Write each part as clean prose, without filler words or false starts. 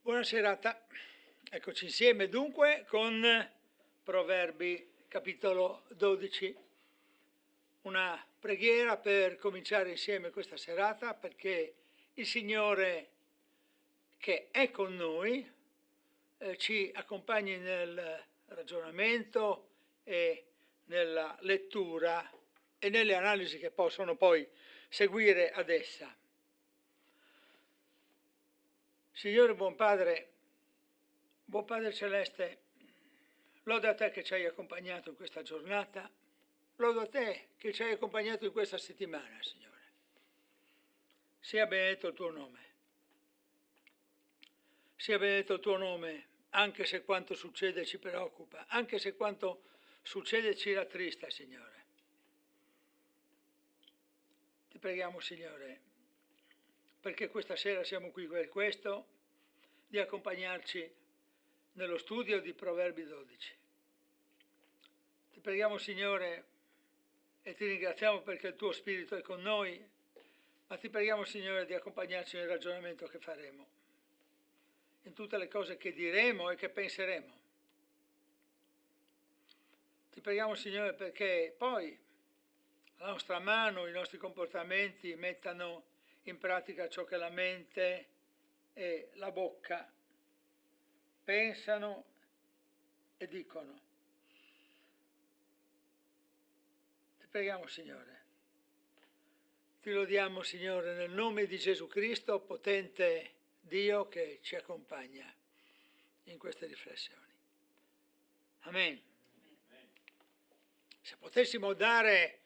Buona serata, eccoci insieme dunque con Proverbi capitolo 12, una preghiera per cominciare insieme questa serata perché il Signore che è con noi ci accompagni nel ragionamento e nella lettura e nelle analisi che possono poi seguire ad essa. Signore buon Padre Celeste, loda a te che ci hai accompagnato in questa giornata, loda a te che ci hai accompagnato in questa settimana, Signore. Sia benedetto il tuo nome. Sia benedetto il tuo nome, anche se quanto succede ci preoccupa, anche se quanto succede ci rattrista, Signore. Ti preghiamo, Signore, perché questa sera siamo qui per questo, di accompagnarci nello studio di Proverbi 12. Ti preghiamo, Signore, e ti ringraziamo perché il tuo Spirito è con noi, ma ti preghiamo, Signore, di accompagnarci nel ragionamento che faremo, in tutte le cose che diremo e che penseremo. Ti preghiamo, Signore, perché poi la nostra mano, i nostri comportamenti mettano in pratica ciò che la mente e la bocca pensano e dicono. Ti preghiamo, Signore. Ti lodiamo, Signore, nel nome di Gesù Cristo, potente Dio che ci accompagna in queste riflessioni. Amen. Se potessimo dare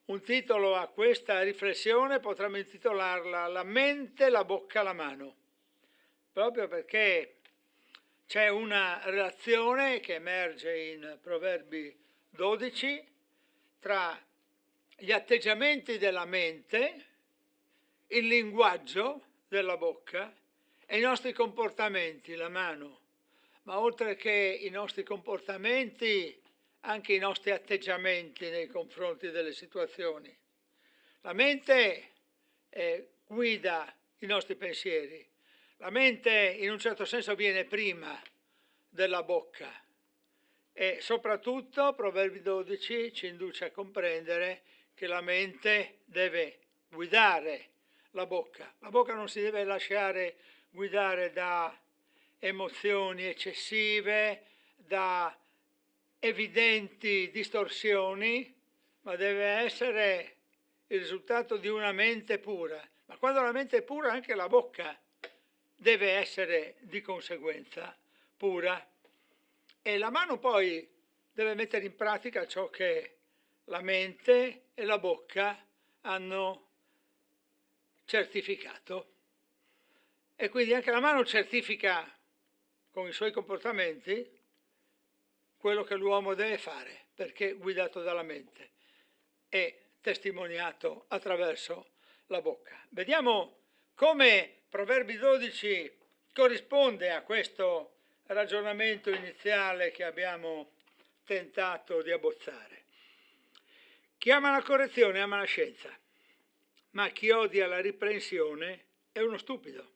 un titolo a questa riflessione, potremmo intitolarla La mente, la bocca, la mano, proprio perché c'è una relazione che emerge in Proverbi 12 tra gli atteggiamenti della mente, il linguaggio della bocca e i nostri comportamenti, la mano, ma oltre che i nostri comportamenti, anche i nostri atteggiamenti nei confronti delle situazioni. La mente guida i nostri pensieri, la mente in un certo senso viene prima della bocca e soprattutto Proverbi 12 ci induce a comprendere che la mente deve guidare la bocca. La bocca non si deve lasciare guidare da emozioni eccessive, da evidenti distorsioni, ma deve essere il risultato di una mente pura. Ma quando la mente è pura anche la bocca deve essere di conseguenza pura. E la mano poi deve mettere in pratica ciò che la mente e la bocca hanno certificato. E quindi anche la mano certifica con i suoi comportamenti quello che l'uomo deve fare, perché è guidato dalla mente e testimoniato attraverso la bocca. Vediamo come Proverbi 12 corrisponde a questo ragionamento iniziale che abbiamo tentato di abbozzare. Chi ama la correzione ama la scienza, ma chi odia la riprensione è uno stupido.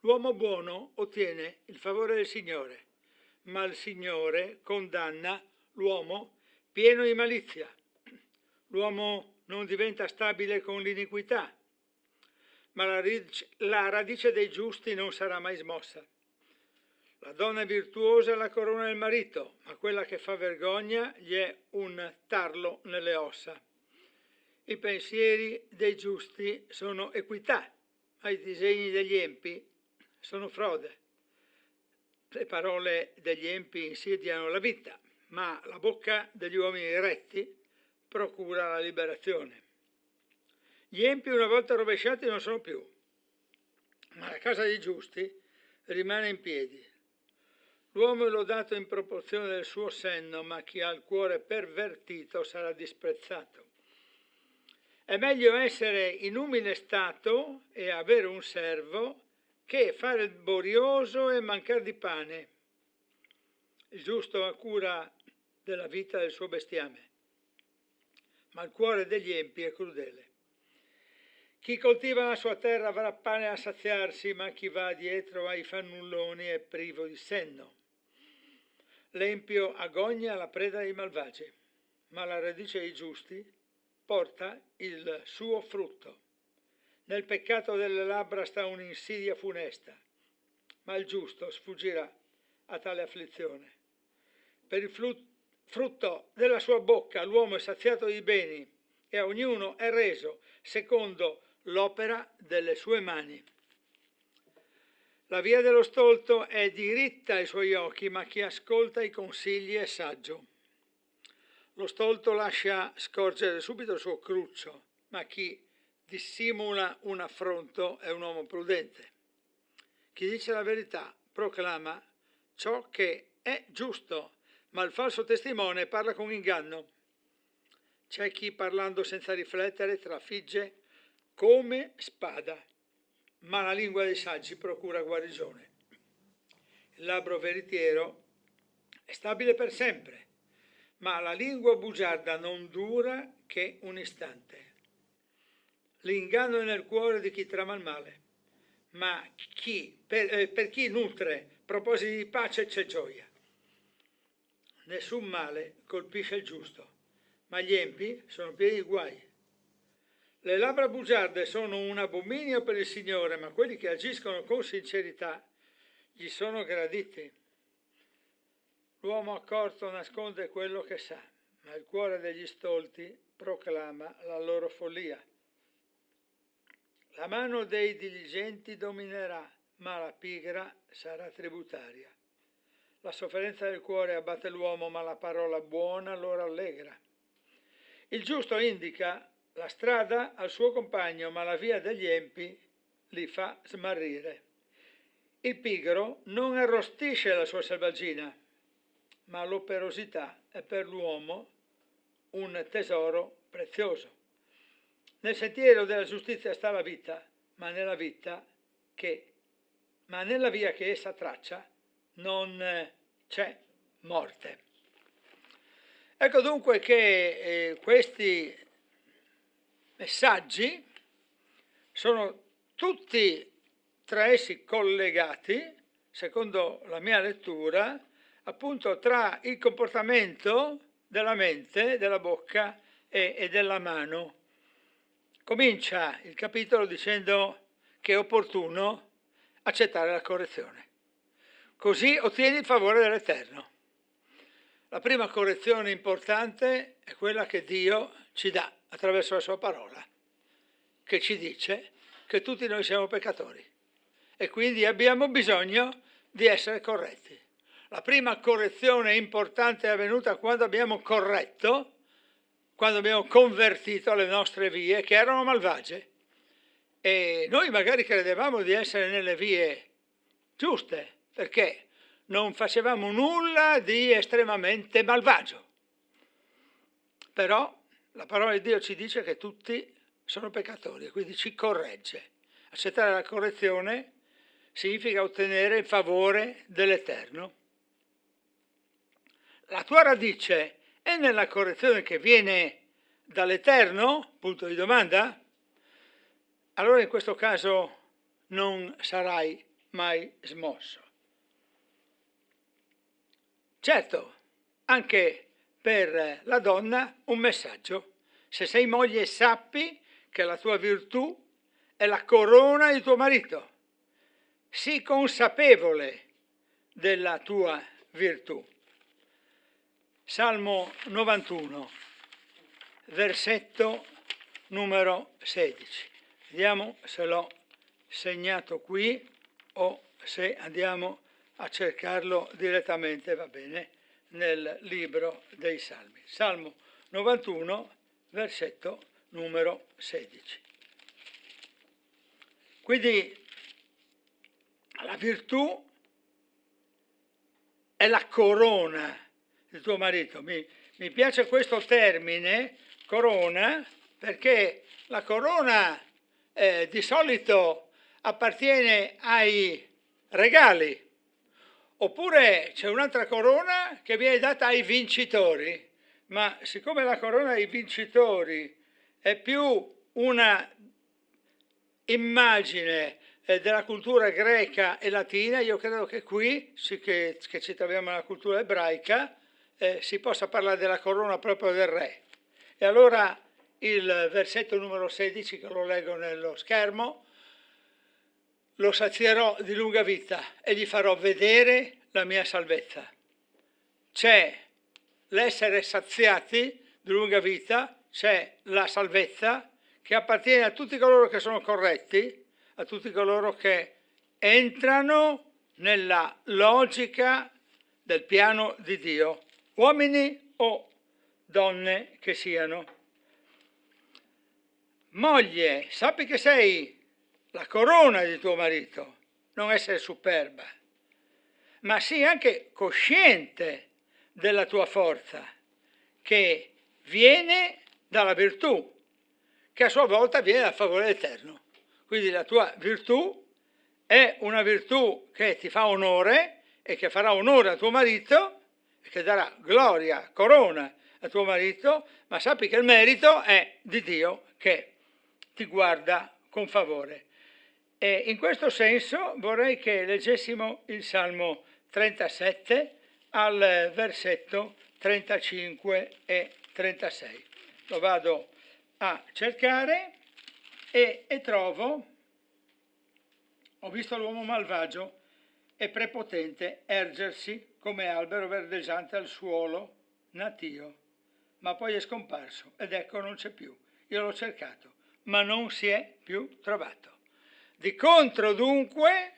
L'uomo buono ottiene il favore del Signore, ma il Signore condanna l'uomo pieno di malizia. L'uomo non diventa stabile con l'iniquità, ma la radice dei giusti non sarà mai smossa. La donna virtuosa è la corona del marito, ma quella che fa vergogna gli è un tarlo nelle ossa. I pensieri dei giusti sono equità, ma i disegni degli empi sono frode. Le parole degli empi insidiano la vita, ma la bocca degli uomini retti procura la liberazione. Gli empi una volta rovesciati non sono più, ma la casa dei giusti rimane in piedi. L'uomo è lodato in proporzione del suo senno, ma chi ha il cuore pervertito sarà disprezzato. È meglio essere in umile stato e avere un servo che fare il borioso e mancare di pane. Il giusto ha cura della vita del suo bestiame, ma il cuore degli empi è crudele. Chi coltiva la sua terra avrà pane a saziarsi, ma chi va dietro ai fannulloni è privo di senno. L'empio agogna la preda dei malvagi, ma la radice dei giusti porta il suo frutto. Nel peccato delle labbra sta un'insidia funesta, ma il giusto sfuggirà a tale afflizione. Per il frutto della sua bocca l'uomo è saziato di beni e a ognuno è reso secondo l'opera delle sue mani. La via dello stolto è diritta ai suoi occhi, ma chi ascolta i consigli è saggio. Lo stolto lascia scorgere subito il suo cruccio, ma chi dissimula un affronto è un uomo prudente. Chi dice la verità proclama ciò che è giusto, ma il falso testimone parla con inganno. C'è chi parlando senza riflettere trafigge come spada, ma la lingua dei saggi procura guarigione. Il labbro veritiero è stabile per sempre, ma la lingua bugiarda non dura che un istante. L'inganno è nel cuore di chi trama il male, ma per chi nutre propositi di pace c'è gioia. Nessun male colpisce il giusto, ma gli empi sono pieni di guai. Le labbra bugiarde sono un abominio per il Signore, ma quelli che agiscono con sincerità gli sono graditi. L'uomo accorto nasconde quello che sa, ma il cuore degli stolti proclama la loro follia. La mano dei diligenti dominerà, ma la pigra sarà tributaria. La sofferenza del cuore abbatte l'uomo, ma la parola buona lo rallegra. Il giusto indica la strada al suo compagno, ma la via degli empi li fa smarrire. Il pigro non arrostisce la sua selvaggina, ma l'operosità è per l'uomo un tesoro prezioso. Nel sentiero della giustizia sta la vita, ma nella via che essa traccia non c'è morte. Ecco dunque che questi messaggi sono tutti tra essi collegati, secondo la mia lettura, appunto tra il comportamento della mente, della bocca e della mano. Comincia il capitolo dicendo che è opportuno accettare la correzione. Così ottieni il favore dell'Eterno. La prima correzione importante è quella che Dio ci dà attraverso la sua parola, che ci dice che tutti noi siamo peccatori e quindi abbiamo bisogno di essere corretti. La prima correzione importante è avvenuta quando abbiamo corretto, quando abbiamo convertito le nostre vie che erano malvagie. E noi magari credevamo di essere nelle vie giuste, perché non facevamo nulla di estremamente malvagio. Però la parola di Dio ci dice che tutti sono peccatori, quindi ci corregge. Accettare la correzione significa ottenere il favore dell'Eterno. La tua radice è nella correzione che viene dall'Eterno? Punto di domanda. Allora in questo caso non sarai mai smosso. Certo, anche per la donna un messaggio. Se sei moglie sappi che la tua virtù è la corona di tuo marito. Sii consapevole della tua virtù. Salmo 91, versetto numero 16. Vediamo se l'ho segnato qui o se andiamo a cercarlo direttamente, va bene, nel libro dei Salmi. Salmo 91, versetto numero 16. Quindi la virtù è la corona del tuo marito. Mi piace questo termine, corona, perché la corona di solito appartiene ai regali, oppure c'è un'altra corona che viene data ai vincitori, ma siccome la corona ai vincitori è più una immagine della cultura greca e latina, io credo che qui, sì che ci troviamo nella cultura ebraica, si possa parlare della corona proprio del re. E allora il versetto numero 16, che lo leggo nello schermo: lo sazierò di lunga vita e gli farò vedere la mia salvezza. C'è l'essere saziati di lunga vita, c'è la salvezza che appartiene a tutti coloro che sono corretti, a tutti coloro che entrano nella logica del piano di Dio, uomini o donne che siano. Moglie, sappi che sei la corona di tuo marito, non essere superba, ma sii anche cosciente della tua forza, che viene dalla virtù, che a sua volta viene dal favore eterno. Quindi la tua virtù è una virtù che ti fa onore e che farà onore a tuo marito e che darà gloria, corona a tuo marito, ma sappi che il merito è di Dio che ti guarda con favore. E in questo senso vorrei che leggessimo il Salmo 37 al versetto 35 e 36. Lo vado a cercare e trovo: ho visto l'uomo malvagio e prepotente ergersi come albero verdeggiante al suolo natio, ma poi è scomparso ed ecco non c'è più. Io l'ho cercato, ma non si è più trovato. Di contro, dunque,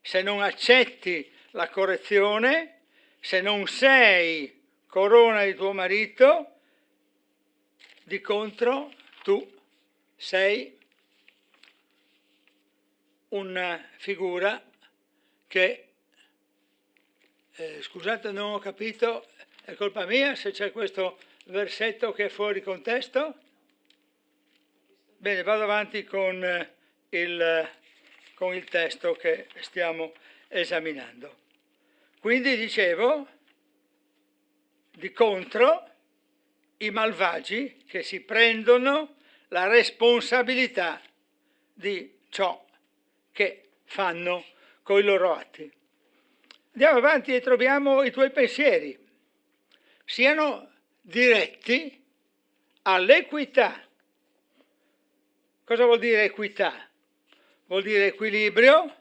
se non accetti la correzione, se non sei corona di tuo marito, di contro tu sei una figura che, scusate, non ho capito, è colpa mia se c'è questo versetto che è fuori contesto? Bene, vado avanti con il testo che stiamo esaminando. Quindi dicevo, di contro, i malvagi che si prendono la responsabilità di ciò che fanno con i loro atti. Andiamo avanti e troviamo i tuoi pensieri siano diretti all'equità. Cosa vuol dire equità? Vuol dire equilibrio,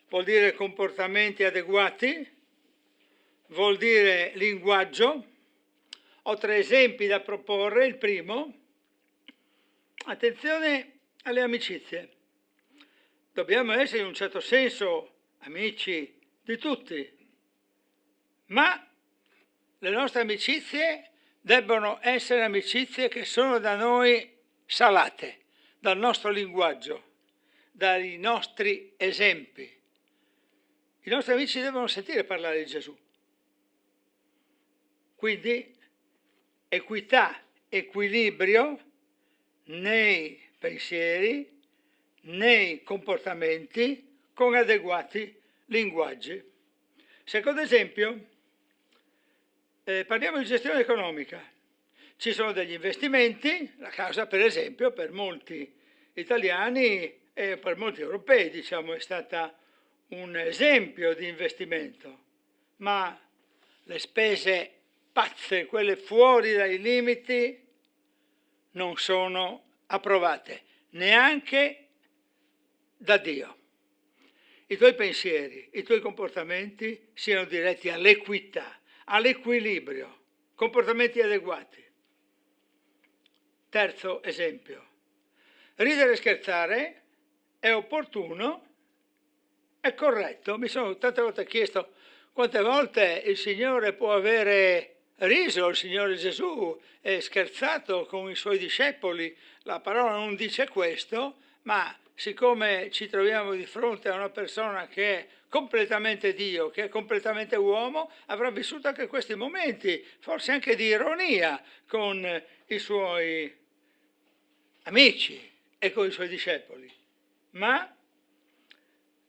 vuol dire comportamenti adeguati, vuol dire linguaggio. Ho 3 esempi da proporre. Il primo: attenzione alle amicizie. Dobbiamo essere in un certo senso amici di tutti, ma le nostre amicizie debbono essere amicizie che sono da noi salate, dal nostro linguaggio, dai nostri esempi. I nostri amici devono sentire parlare di Gesù. Quindi equità, equilibrio nei pensieri, nei comportamenti, con adeguati linguaggi. Secondo esempio, parliamo di gestione economica. Ci sono degli investimenti, la casa per esempio per molti italiani e per molti europei, diciamo, è stata un esempio di investimento, ma le spese pazze, quelle fuori dai limiti, non sono approvate, neanche da Dio. I tuoi pensieri, i tuoi comportamenti siano diretti all'equità, all'equilibrio, comportamenti adeguati. Terzo esempio: ridere e scherzare è opportuno, è corretto. Mi sono tante volte chiesto quante volte il Signore può avere riso, il Signore Gesù, e scherzato con i suoi discepoli. La parola non dice questo, ma siccome ci troviamo di fronte a una persona che è completamente Dio, che è completamente uomo, avrà vissuto anche questi momenti, forse anche di ironia, con i suoi amici e con i suoi discepoli. Ma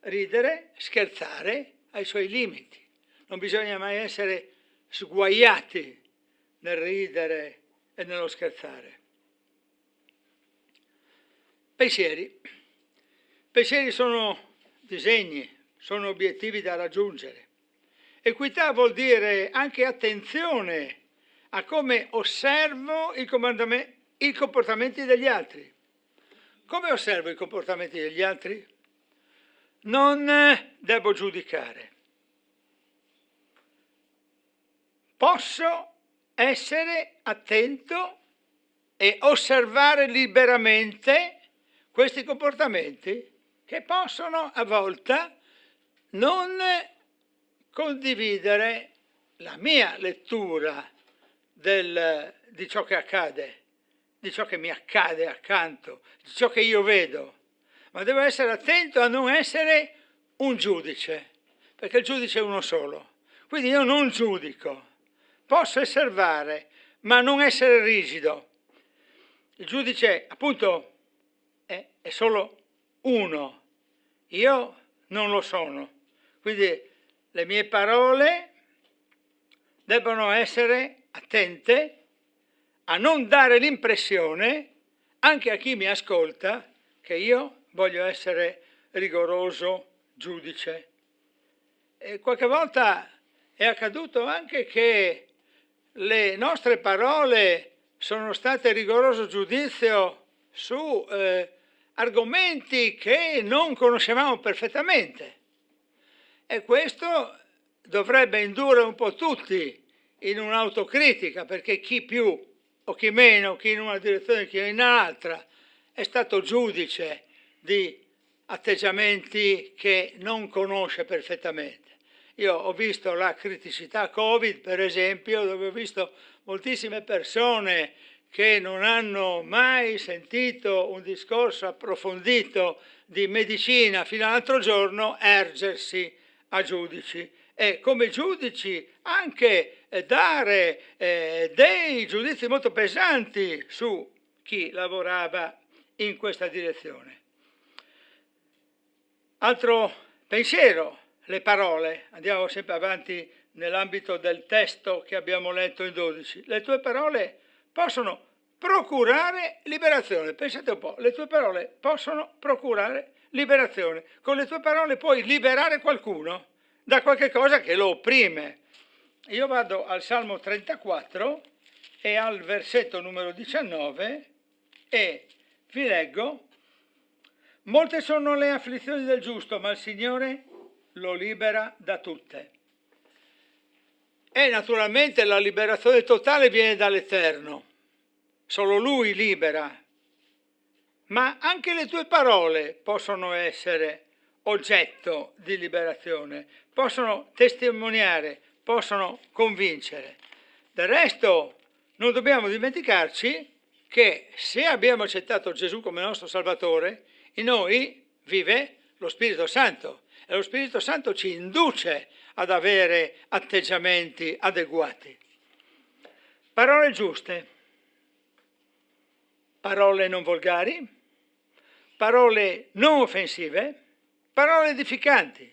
ridere, scherzare ai suoi limiti. Non bisogna mai essere sguaiati nel ridere e nello scherzare. Pensieri. Pensieri sono disegni, sono obiettivi da raggiungere. Equità vuol dire anche attenzione a come osservo i comportamenti degli altri. Come osservo i comportamenti degli altri? Non devo giudicare. Posso essere attento e osservare liberamente questi comportamenti che possono a volte non condividere la mia lettura di ciò che accade, di ciò che mi accade accanto, di ciò che io vedo, ma devo essere attento a non essere un giudice, perché il giudice è uno solo. Quindi io non giudico, posso osservare, ma non essere rigido. Il giudice, appunto, è solo uno, io non lo sono. Quindi le mie parole debbono essere attente a non dare l'impressione, anche a chi mi ascolta, che io voglio essere rigoroso giudice. E qualche volta è accaduto anche che le nostre parole sono state rigoroso giudizio su argomenti che non conoscevamo perfettamente. E questo dovrebbe indurre un po' tutti in un'autocritica, perché chi più o chi meno, chi in una direzione, chi in un'altra, è stato giudice di atteggiamenti che non conosce perfettamente. Io ho visto la criticità Covid, per esempio, dove ho visto moltissime persone che non hanno mai sentito un discorso approfondito di medicina fino all'altro giorno ergersi a giudici e come giudici anche dare dei giudizi molto pesanti su chi lavorava in questa direzione. Altro pensiero, le parole. Andiamo sempre avanti nell'ambito del testo che abbiamo letto in 12. Le tue parole possono procurare liberazione. Pensate un po', le tue parole possono procurare liberazione. Con le tue parole puoi liberare qualcuno da qualche cosa che lo opprime. Io vado al Salmo 34 e al versetto numero 19 e vi leggo: molte sono le afflizioni del giusto, ma il Signore lo libera da tutte. E naturalmente la liberazione totale viene dall'Eterno, solo Lui libera. Ma anche le tue parole possono essere oggetto di liberazione, possono testimoniare, possono convincere. Del resto non dobbiamo dimenticarci che se abbiamo accettato Gesù come nostro Salvatore, in noi vive lo Spirito Santo e lo Spirito Santo ci induce ad avere atteggiamenti adeguati. Parole giuste, parole non volgari, parole non offensive, parole edificanti,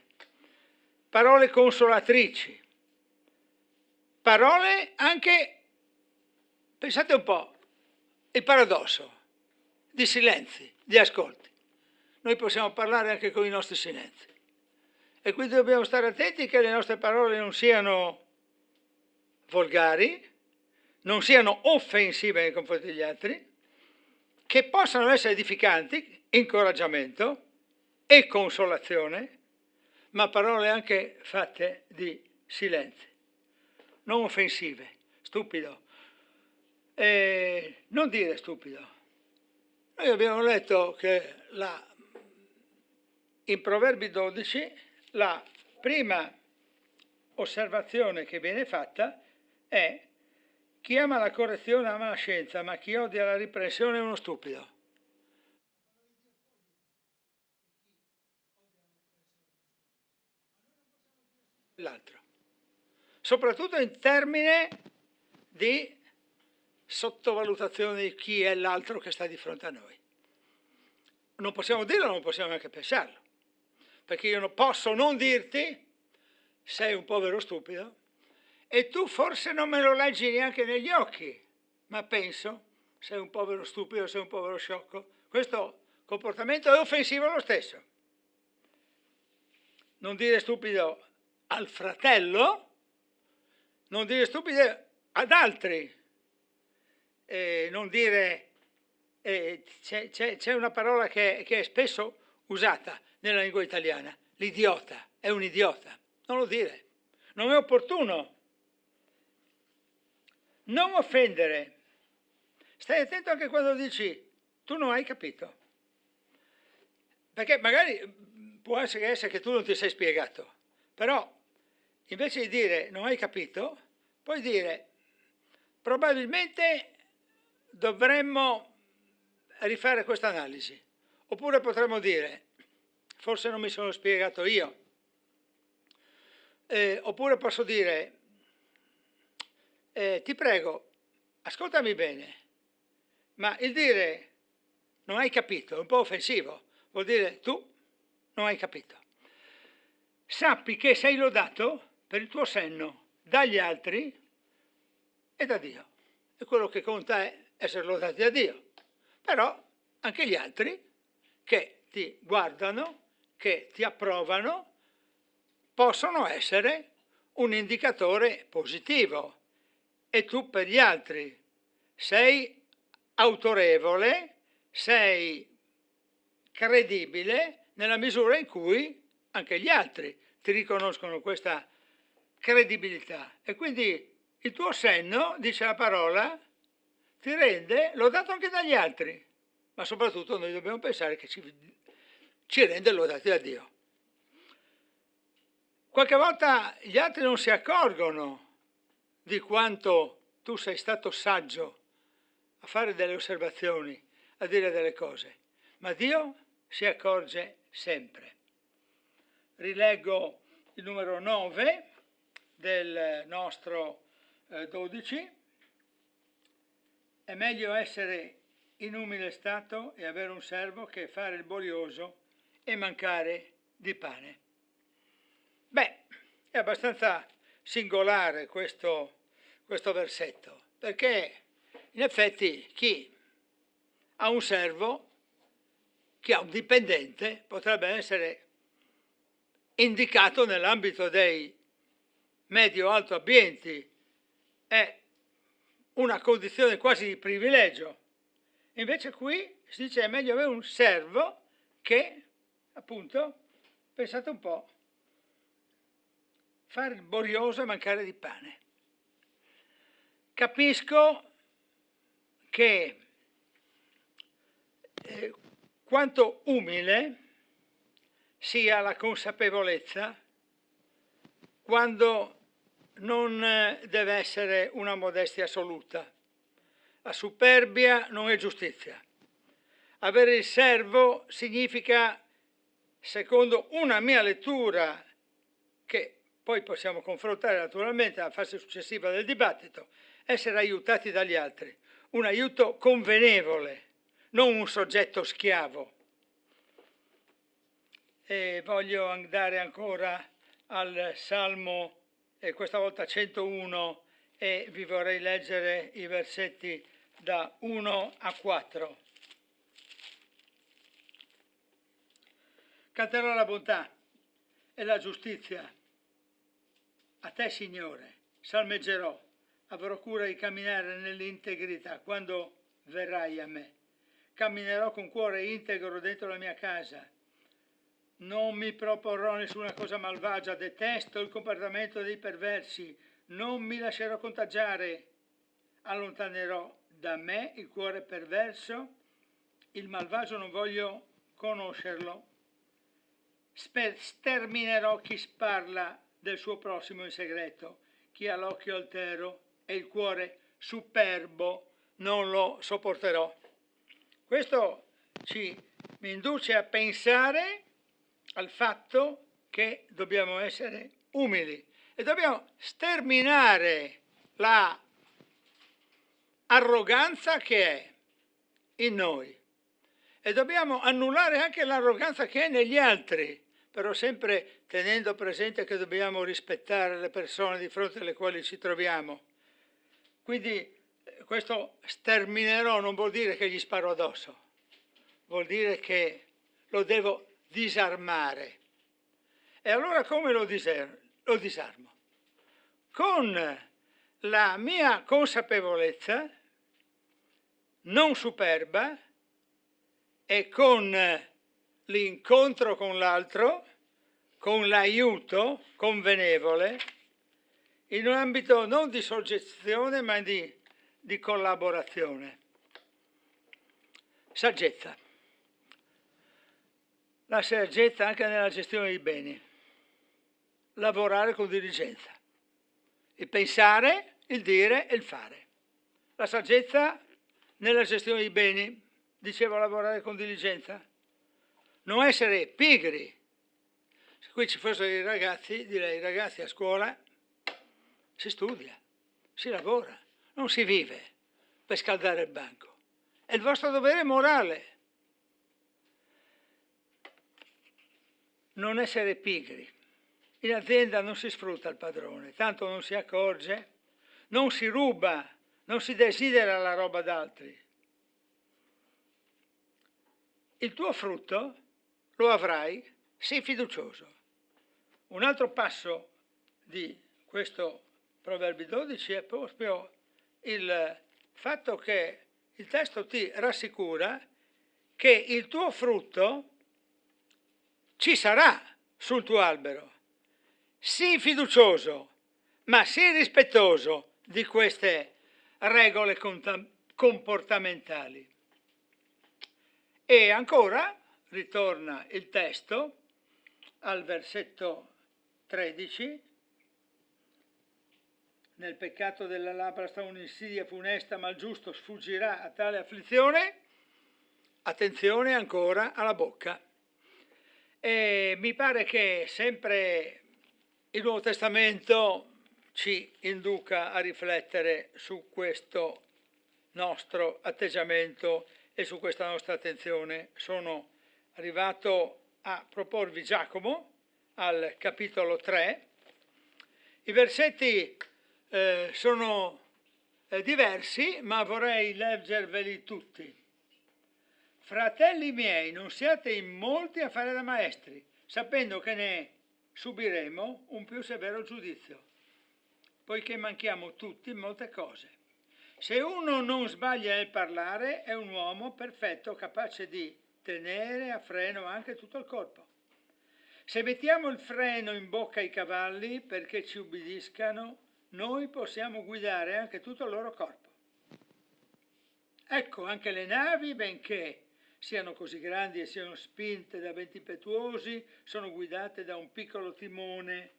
parole consolatrici, parole anche, pensate un po', il paradosso di silenzi, di ascolti. Noi possiamo parlare anche con i nostri silenzi e quindi dobbiamo stare attenti che le nostre parole non siano volgari, non siano offensive nei confronti degli altri, che possano essere edificanti, incoraggiamento e consolazione, ma parole anche fatte di silenzi, non offensive, stupido. Non dire stupido. Noi abbiamo letto che in Proverbi 12 la prima osservazione che viene fatta è: chi ama la correzione ama la scienza, ma chi odia la riprensione è uno stupido. L'altro. Soprattutto in termini di sottovalutazione di chi è l'altro che sta di fronte a noi. Non possiamo dirlo, non possiamo neanche pensarlo, perché io non posso non dirti sei un povero stupido e tu forse non me lo leggi neanche negli occhi, ma penso sei un povero stupido, sei un povero sciocco. Questo comportamento è offensivo lo stesso. non dire stupido al fratello, non dire stupido ad altri, non dire, c'è una parola che è spesso usata nella lingua italiana, l'idiota, è un idiota, non lo dire, non è opportuno. Non offendere, stai attento anche quando dici tu non hai capito, perché magari può essere che tu non ti sei spiegato, però invece di dire non hai capito, puoi dire probabilmente dovremmo rifare questa analisi, oppure potremmo dire forse non mi sono spiegato io, oppure posso dire ti prego, ascoltami bene, ma il dire non hai capito è un po' offensivo, vuol dire tu non hai capito. Sappi che sei lodato per il tuo senno dagli altri e da Dio. E quello che conta è essere lodati da Dio. Però anche gli altri che ti guardano, che ti approvano, possono essere un indicatore positivo. E tu per gli altri sei autorevole, sei credibile nella misura in cui anche gli altri ti riconoscono questa credibilità. E quindi il tuo senno, dice la parola, ti rende lodato anche dagli altri, ma soprattutto noi dobbiamo pensare che ci rende lodati da Dio. Qualche volta gli altri non si accorgono di quanto tu sei stato saggio a fare delle osservazioni, a dire delle cose, ma Dio si accorge sempre. Rileggo il numero 9 del nostro 12. È meglio essere in umile stato e avere un servo che fare il borioso e mancare di pane. Beh, è abbastanza singolare questo versetto, perché in effetti chi ha un servo, chi ha un dipendente, potrebbe essere indicato nell'ambito dei medio-alto ambienti, è una condizione quasi di privilegio. Invece qui si dice è meglio avere un servo che, appunto, pensate un po', fare il borioso e mancare di pane. Capisco che quanto umile sia la consapevolezza quando non deve essere una modestia assoluta. La superbia non è giustizia. Avere il servo significa, secondo una mia lettura, che poi possiamo confrontare naturalmente alla fase successiva del dibattito, essere aiutati dagli altri. Un aiuto convenevole, non un soggetto schiavo. E voglio andare ancora al Salmo, questa volta 101, e vi vorrei leggere i versetti da 1 a 4. Canterò la bontà e la giustizia a te, Signore, salmeggerò, avrò cura di camminare nell'integrità quando verrai a me. Camminerò con cuore integro dentro la mia casa. Non mi proporrò nessuna cosa malvagia, detesto il comportamento dei perversi, non mi lascerò contagiare, allontanerò da me il cuore perverso, il malvagio non voglio conoscerlo, sterminerò chi parla del suo prossimo in segreto, chi ha l'occhio altero e il cuore superbo non lo sopporterò. Questo mi induce a pensare al fatto che dobbiamo essere umili e dobbiamo sterminare la arroganza che è in noi e dobbiamo annullare anche l'arroganza che è negli altri, però sempre tenendo presente che dobbiamo rispettare le persone di fronte alle quali ci troviamo. Quindi questo sterminerò non vuol dire che gli sparo addosso, vuol dire che lo devo disarmare. E allora come lo disarmo? Con la mia consapevolezza non superba e con l'incontro con l'altro, con l'aiuto convenevole, in un ambito non di soggezione ma di collaborazione. Saggezza. La saggezza anche nella gestione dei beni. Lavorare con diligenza. Il pensare, il dire e il fare. La saggezza nella gestione dei beni, dicevo, lavorare con diligenza. Non essere pigri. Se qui ci fossero i ragazzi, direi ragazzi a scuola si studia, si lavora, non si vive per scaldare il banco. È il vostro dovere morale. Non essere pigri. In azienda non si sfrutta il padrone, tanto non si accorge, non si ruba, non si desidera la roba d'altri. Il tuo frutto lo avrai, sii fiducioso. Un altro passo di questo Proverbi 12 è proprio il fatto che il testo ti rassicura che il tuo frutto ci sarà sul tuo albero. Sii fiducioso, ma sii rispettoso di queste regole comportamentali. E ancora ritorna il testo al versetto 13. Nel peccato della labbra sta un'insidia funesta, ma il giusto sfuggirà a tale afflizione. Attenzione ancora alla bocca. E mi pare che sempre il Nuovo Testamento ci induca a riflettere su questo nostro atteggiamento e su questa nostra attenzione. Sono arrivato a proporvi Giacomo al capitolo 3. I versetti sono diversi, ma vorrei leggerveli tutti. Fratelli miei, non siate in molti a fare da maestri, sapendo che ne subiremo un più severo giudizio, poiché manchiamo tutti in molte cose. Se uno non sbaglia nel parlare, è un uomo perfetto, capace di tenere a freno anche tutto il corpo. Se mettiamo il freno in bocca ai cavalli perché ci ubbidiscano, noi possiamo guidare anche tutto il loro corpo. Ecco, anche le navi, benché siano così grandi e siano spinte da venti impetuosi, sono guidate da un piccolo timone,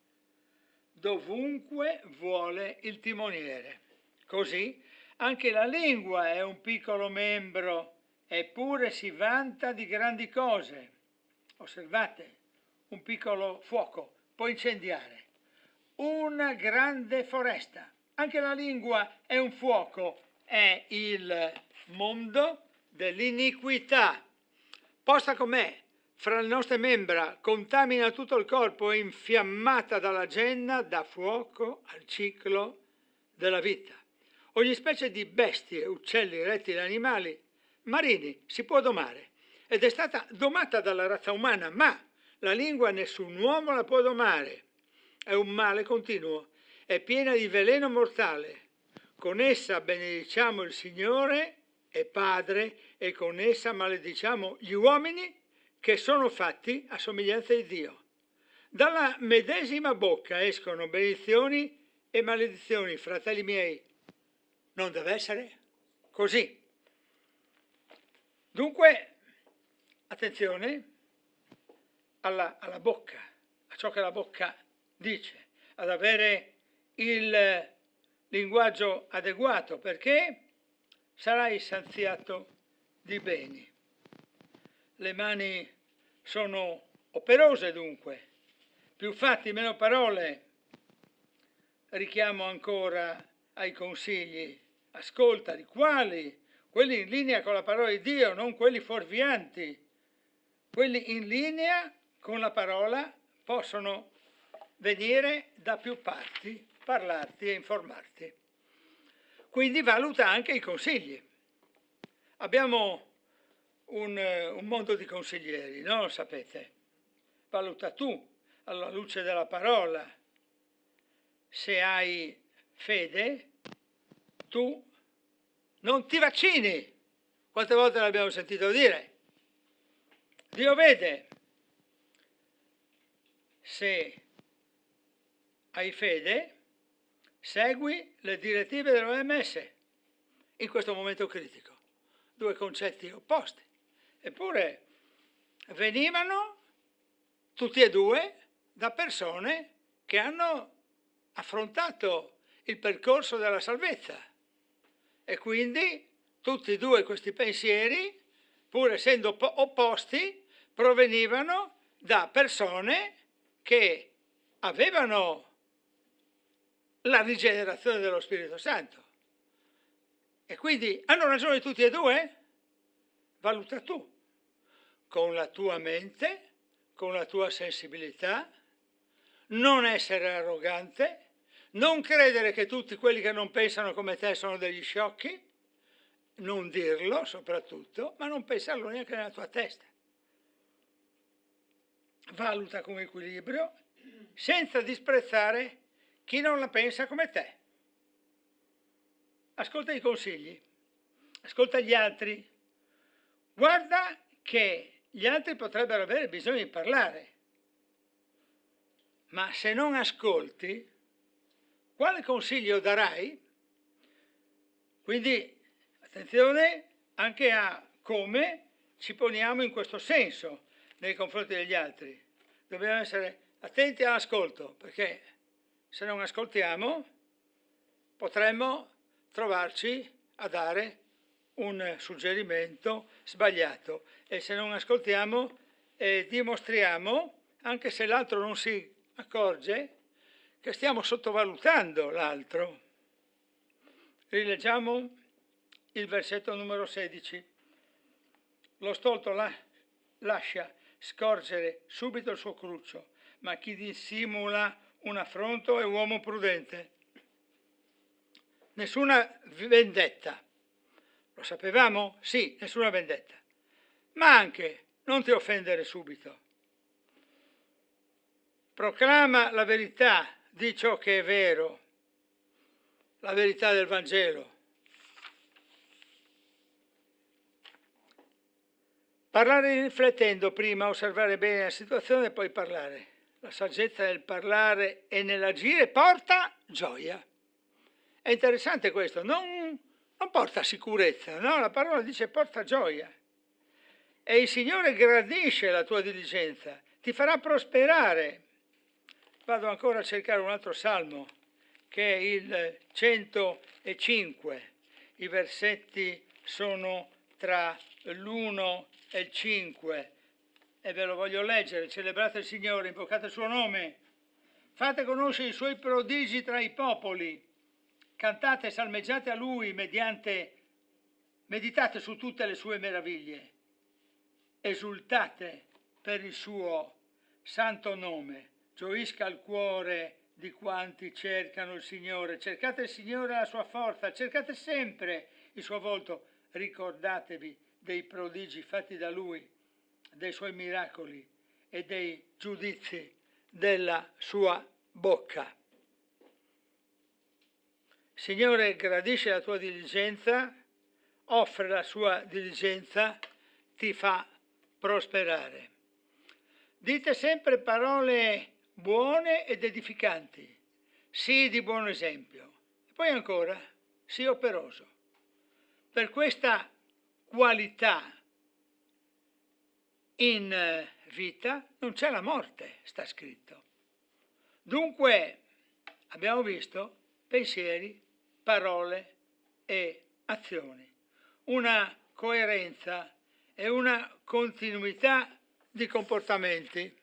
dovunque vuole il timoniere. Così anche la lingua è un piccolo membro, eppure si vanta di grandi cose. Osservate, un piccolo fuoco può incendiare una grande foresta. Anche la lingua è un fuoco, è il mondo dell'iniquità. Posta com'è fra le nostre membra, contamina tutto il corpo, è infiammata dalla genna, dà fuoco al ciclo della vita. Ogni specie di bestie, uccelli, rettili, animali marini si può domare ed è stata domata dalla razza umana, ma la lingua nessun uomo la può domare. È un male continuo, è piena di veleno mortale. Con essa benediciamo il Signore e Padre e con essa malediciamo gli uomini che sono fatti a somiglianza di Dio. Dalla medesima bocca escono benedizioni e maledizioni, fratelli miei. Non deve essere così. Dunque, attenzione alla bocca, a ciò che la bocca dice, ad avere il linguaggio adeguato, perché sarai saziato di beni. Le mani sono operose dunque, più fatti, meno parole. Richiamo ancora ai consigli, ascolta di quali? Quelli in linea con la parola di Dio, non quelli fuorvianti. Quelli in linea con la parola possono venire da più parti, parlarti e informarti. Quindi valuta anche i consigli. Abbiamo un mondo di consiglieri, no? Lo sapete. Valuta tu alla luce della parola. Se hai fede, tu non ti vaccini. Quante volte l'abbiamo sentito dire? Dio vede. Se hai fede, segui le direttive dell'OMS in questo momento critico. Due concetti opposti. Eppure venivano tutti e due da persone che hanno affrontato il percorso della salvezza. E quindi tutti e due questi pensieri, pur essendo opposti, provenivano da persone che avevano la rigenerazione dello Spirito Santo. E quindi hanno ragione tutti e due? Valuta tu, con la tua mente, con la tua sensibilità, non essere arrogante, non credere che tutti quelli che non pensano come te sono degli sciocchi, non dirlo soprattutto, ma non pensarlo neanche nella tua testa. Valuta con equilibrio, senza disprezzare chi non la pensa come te. Ascolta i consigli, ascolta gli altri, guarda che gli altri potrebbero avere bisogno di parlare, ma se non ascolti, quale consiglio darai? Quindi attenzione anche a come ci poniamo in questo senso nei confronti degli altri. Dobbiamo essere attenti all'ascolto, perché se non ascoltiamo potremmo trovarci a dare un suggerimento sbagliato, e se non ascoltiamo dimostriamo, anche se l'altro non si accorge, che stiamo sottovalutando l'altro. Rileggiamo il versetto numero 16. Lo stolto lascia scorgere subito il suo cruccio, ma chi dissimula un affronto è uomo prudente. Nessuna vendetta. Lo sapevamo? Sì, nessuna vendetta. Ma anche non ti offendere subito. Proclama la verità di ciò che è vero, la verità del Vangelo. Parlare riflettendo prima, osservare bene la situazione e poi parlare. La saggezza nel parlare e nell'agire porta gioia. È interessante questo, non porta sicurezza, no? La parola dice porta gioia. E il Signore gradisce la tua diligenza, ti farà prosperare. Vado ancora a cercare un altro salmo, che è il 105. I versetti sono tra l'1 e il 5 e ve lo voglio leggere. Celebrate il Signore, invocate il suo nome, fate conoscere i suoi prodigi tra i popoli, cantate e salmeggiate a Lui meditate su tutte le sue meraviglie, esultate per il suo santo nome, gioisca il cuore di quanti cercano il Signore. Cercate il Signore e la sua forza, cercate sempre il suo volto, ricordatevi dei prodigi fatti da Lui, dei suoi miracoli e dei giudizi della sua bocca. Signore gradisce la tua diligenza, offre la sua diligenza, ti fa prosperare. Dite sempre parole buone ed edificanti, sii di buon esempio. E poi ancora, sii operoso. Per questa qualità in vita non c'è la morte, sta scritto. Dunque, abbiamo visto pensieri, parole e azioni, una coerenza e una continuità di comportamenti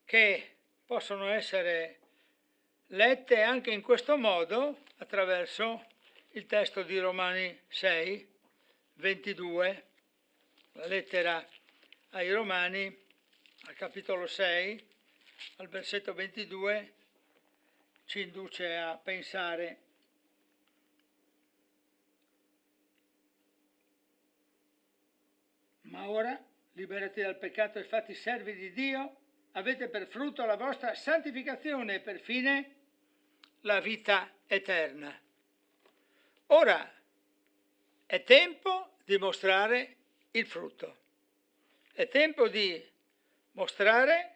che possono essere lette anche in questo modo attraverso il testo di Romani 6, 22, la lettera ai Romani, al capitolo 6, al versetto 22, ci induce a pensare: ma ora liberati dal peccato e fatti servi di Dio, avete per frutto la vostra santificazione e per fine la vita eterna. Ora è tempo di mostrare il frutto. È tempo di mostrare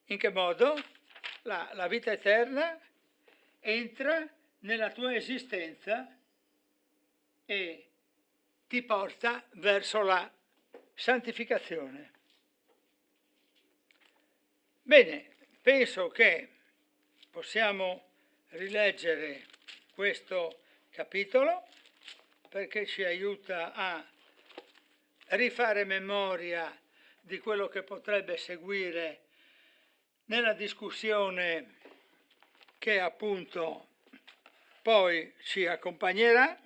in che modo la vita eterna entra nella tua esistenza e ti porta verso la santificazione. Bene, penso che possiamo rileggere questo capitolo perché ci aiuta a rifare memoria di quello che potrebbe seguire nella discussione che appunto poi ci accompagnerà.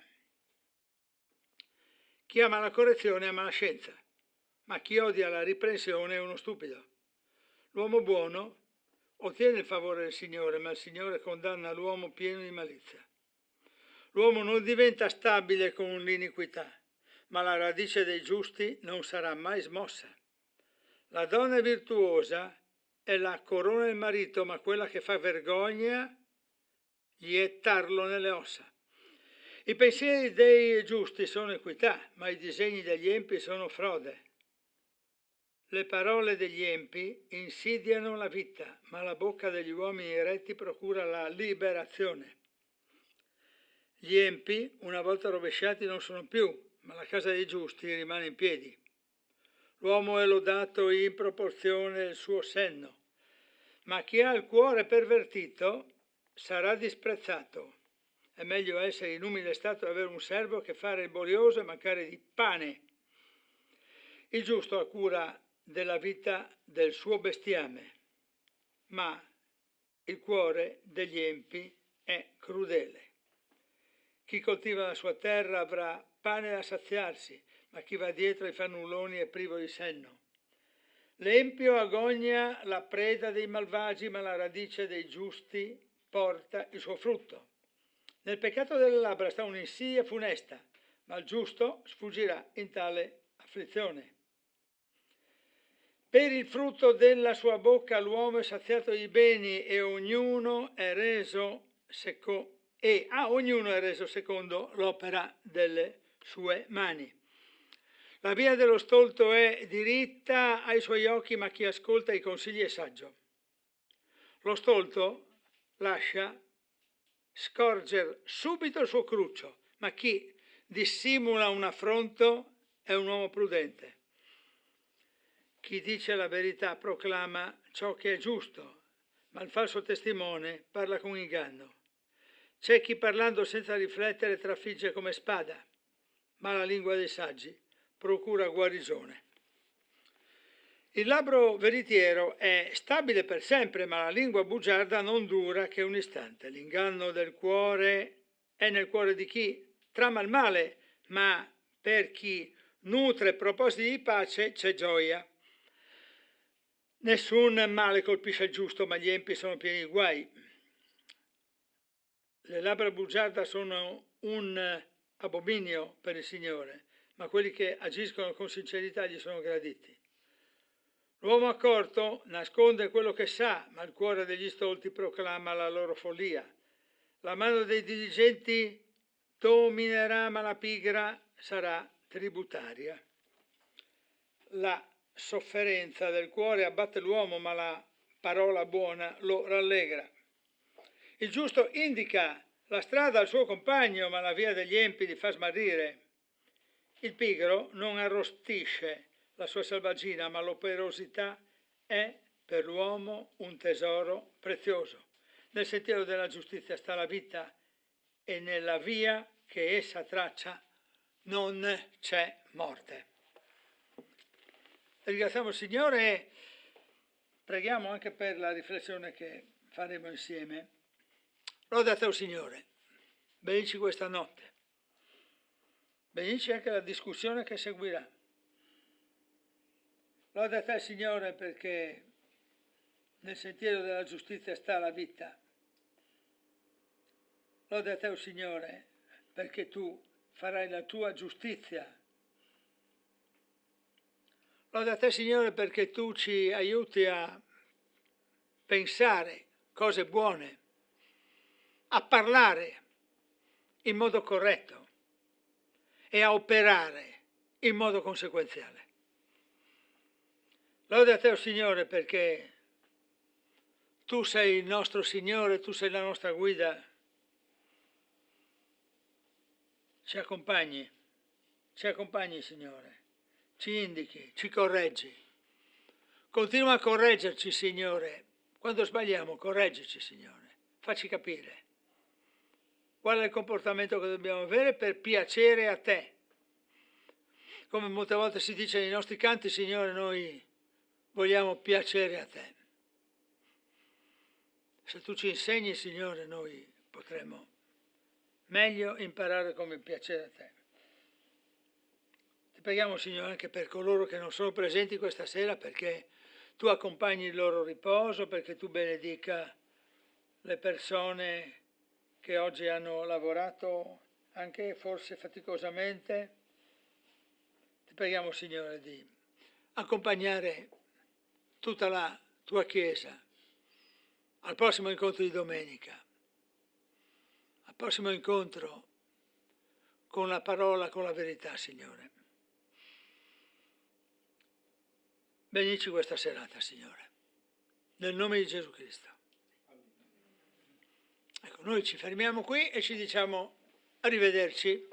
Chi ama la correzione ama la scienza, ma chi odia la riprensione è uno stupido. L'uomo buono ottiene il favore del Signore, ma il Signore condanna l'uomo pieno di malizia. L'uomo non diventa stabile con l'iniquità, ma la radice dei giusti non sarà mai smossa. La donna virtuosa è la corona del marito, ma quella che fa vergogna gli è tarlo nelle ossa. I pensieri dei giusti sono equità, ma i disegni degli empi sono frode. Le parole degli empi insidiano la vita, ma la bocca degli uomini retti procura la liberazione. Gli empi, una volta rovesciati, non sono più, ma la casa dei giusti rimane in piedi. L'uomo è lodato in proporzione del suo senno, ma chi ha il cuore pervertito sarà disprezzato. È meglio essere in umile stato e avere un servo che fare il borioso e mancare di pane. Il giusto ha cura della vita del suo bestiame, ma il cuore degli empi è crudele. Chi coltiva la sua terra avrà pane da saziarsi, ma chi va dietro ai fannulloni è privo di senno. L'empio agogna la preda dei malvagi, ma la radice dei giusti porta il suo frutto. Nel peccato delle labbra sta un'insidia funesta, ma il giusto sfuggirà in tale afflizione. Per il frutto della sua bocca l'uomo è saziato di beni e ognuno è reso secondo l'opera delle sue mani. La via dello stolto è diritta ai suoi occhi, ma chi ascolta i consigli è saggio. Lo stolto lascia scorgere subito il suo cruccio, ma chi dissimula un affronto è un uomo prudente. Chi dice la verità proclama ciò che è giusto, ma il falso testimone parla con inganno. C'è chi parlando senza riflettere trafigge come spada, ma la lingua dei saggi procura guarigione. Il labbro veritiero è stabile per sempre, ma la lingua bugiarda non dura che un istante. L'inganno del cuore è nel cuore di chi trama il male, ma per chi nutre propositi di pace c'è gioia. Nessun male colpisce il giusto, ma gli empi sono pieni di guai. Le labbra bugiarda sono un abominio per il Signore, ma quelli che agiscono con sincerità gli sono graditi. L'uomo accorto nasconde quello che sa, ma il cuore degli stolti proclama la loro follia. La mano dei diligenti dominerà, ma la pigra sarà tributaria. La sofferenza del cuore abbatte l'uomo, ma la parola buona lo rallegra. Il giusto indica la strada al suo compagno, ma la via degli empi li fa smarrire. Il pigro non arrostisce la sua selvaggina, ma l'operosità è per l'uomo un tesoro prezioso. Nel sentiero della giustizia sta la vita e nella via che essa traccia non c'è morte. Ringraziamo il Signore e preghiamo anche per la riflessione che faremo insieme. Lode a te, Signore, benedici questa notte, benedici anche la discussione che seguirà. Lode a te, Signore, perché nel sentiero della giustizia sta la vita. Lode a te, Signore, perché tu farai la tua giustizia. Lode a te, Signore, perché tu ci aiuti a pensare cose buone, a parlare in modo corretto e a operare in modo conseguenziale. Lode a te, oh Signore, perché tu sei il nostro Signore, tu sei la nostra guida. Ci accompagni, Signore, ci indichi, ci correggi. Continua a correggerci, Signore. Quando sbagliamo, correggici, Signore. Facci capire qual è il comportamento che dobbiamo avere per piacere a te. Come molte volte si dice nei nostri canti, Signore, noi vogliamo piacere a te. Se tu ci insegni, Signore, noi potremo meglio imparare come piacere a te. Ti preghiamo, Signore, anche per coloro che non sono presenti questa sera, perché tu accompagni il loro riposo, perché tu benedica le persone che oggi hanno lavorato anche forse faticosamente. Ti preghiamo, Signore, di accompagnare tutta la tua Chiesa al prossimo incontro di domenica, al prossimo incontro con la parola, con la verità, Signore. Benedici questa serata, Signore, nel nome di Gesù Cristo. Ecco, noi ci fermiamo qui e ci diciamo arrivederci.